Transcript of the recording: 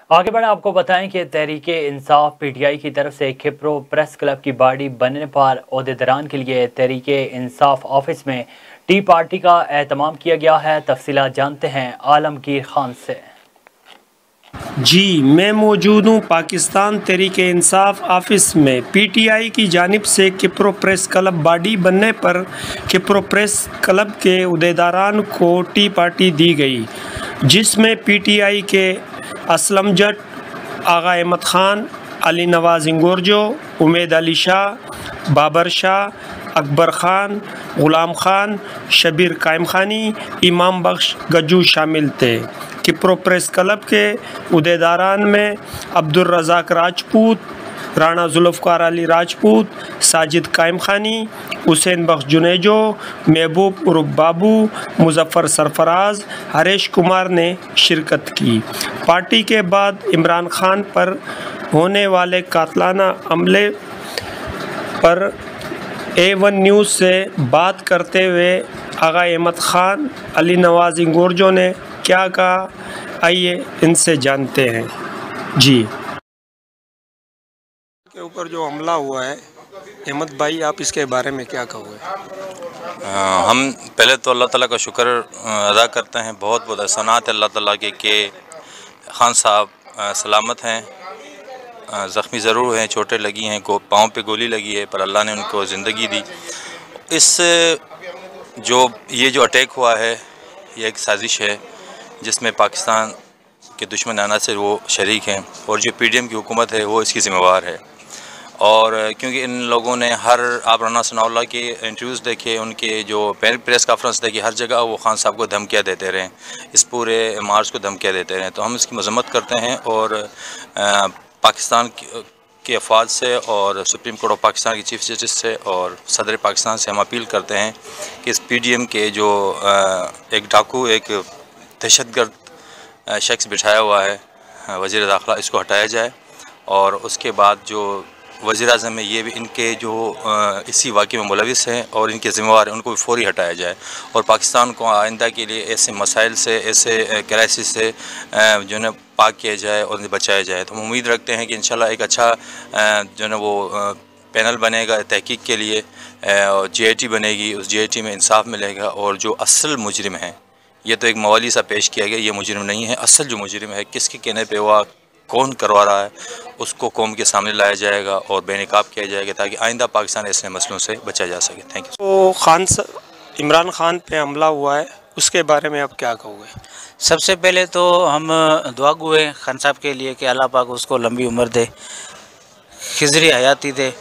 आगे बढ़े आपको बताएं कि तहरीक इंसाफ पीटीआई की तरफ से खिप्रो प्रेस क्लब की बॉडी बनने पर ओहदेदारान के लिए तहरीक इंसाफ ऑफिस में टी पार्टी का एहतमाम किया गया है। तफसीलात जानते हैं आलमगीर खान से। जी, मैं मौजूद हूँ पाकिस्तान तहरीक इंसाफ ऑफिस में। पीटीआई की जानिब से किप्रो प्रेस क्लब बॉडी बनने पर किप्रो प्रेस क्लब के उहदेदारान को टी पार्टी दी गई, जिसमें पीटीआई के असलम जट, आगा अहमद खान, अली नवाज इंगोरजो, उमेद अली शाह, बाबर शाह, अकबर खान, गुलाम खान, शबीर कायम खानी, इमाम बख्श गज्जू शामिल थे। किप्रो प्रेस क्लब के उहदेदारान में अब्दुल रज़ाक राजपूत, राणा जुल्फ़कार अली राजपूत, साजिद कायम खानी, हुसैन बख्श जुनेजो, महबूब उर्फ बाबू, मुजफ्फर सरफराज, हरेश कुमार ने शिरकत की। पार्टी के बाद इमरान खान पर होने वाले कातलाना हमले पर A1 न्यूज़ से बात करते हुए आगा अहमद खान, अली नवाज इंगोरजो ने क्या कहा, आइए इनसे जानते हैं। जी, के ऊपर जो हमला हुआ है, अहमद भाई आप इसके बारे में क्या कहोगे? हम पहले तो अल्लाह ताला का शुक्र अदा करते हैं, बहुत बहुत एहसानात है अल्लाह ताला के कि खान साहब सलामत हैं। ज़ख्मी ज़रूर हैं, चोटें लगी हैं, पाँव पे गोली लगी है, पर अल्लाह ने उनको ज़िंदगी दी। ये जो अटैक हुआ है, ये एक साजिश है जिसमें पाकिस्तान के दुश्मन आना से वो शरीक हैं और जो पीडीएम की हुकूमत है वो इसकी ज़िम्मेवार है। और क्योंकि इन लोगों ने आप राना सनाउल्लाह के इंटरव्यूज़ देखे, उनके जो प्रेस कॉन्फ्रेंस देखी, हर जगह वो खान साहब को धमकियाँ देते रहे, इस पूरे मार्च को धमकियाँ देते रहे। तो हम इसकी मज़म्मत करते हैं और पाकिस्तान के अफवाज से और सुप्रीम कोर्ट ऑफ पाकिस्तान की चीफ जस्टिस से और सदर पाकिस्तान से हम अपील करते हैं कि इस पीडीएम के जो एक डाकू, एक दहशतगर्द शख्स बिठाया हुआ है वज़ीर दाखिला, इसको हटाया जाए। और उसके बाद जो वज़ीर आज़म है, ये भी इनके जो इसी वाक़े में मुलविस हैं और इनके ज़िम्मेवार हैं, उनको भी फ़ौरी हटाया जाए और पाकिस्तान को आइंदा के लिए ऐसे मसाइल से, ऐसे क्राइसिस से जो है पाक किया जाए और उन्हें बचाया जाए। तो हम उम्मीद रखते हैं कि इंशाल्लाह एक अच्छा जो है वो पैनल बनेगा तहकीक के लिए, और GIT बनेगी, उस GIT में इंसाफ मिलेगा और जो असल मुजरिम है, ये तो एक मवाली सा पेश किया गया, ये मुजरिम नहीं है। असल जो मुजरिम है, किसके कहने पे वह कौन करवा रहा है, उसको कौम के सामने लाया जाएगा और बेनकाब किया जाएगा ताकि आइंदा पाकिस्तान ऐसे मसलों से बचा जा सके। Thank you. तो इमरान खान पे हमला हुआ है, उसके बारे में आप क्या कहोगे? सबसे पहले तो हम दुआ गो हैं खान साहब के लिए कि अल्लाह पाक उसको लंबी उम्र दे, खिजरी हयाती दे।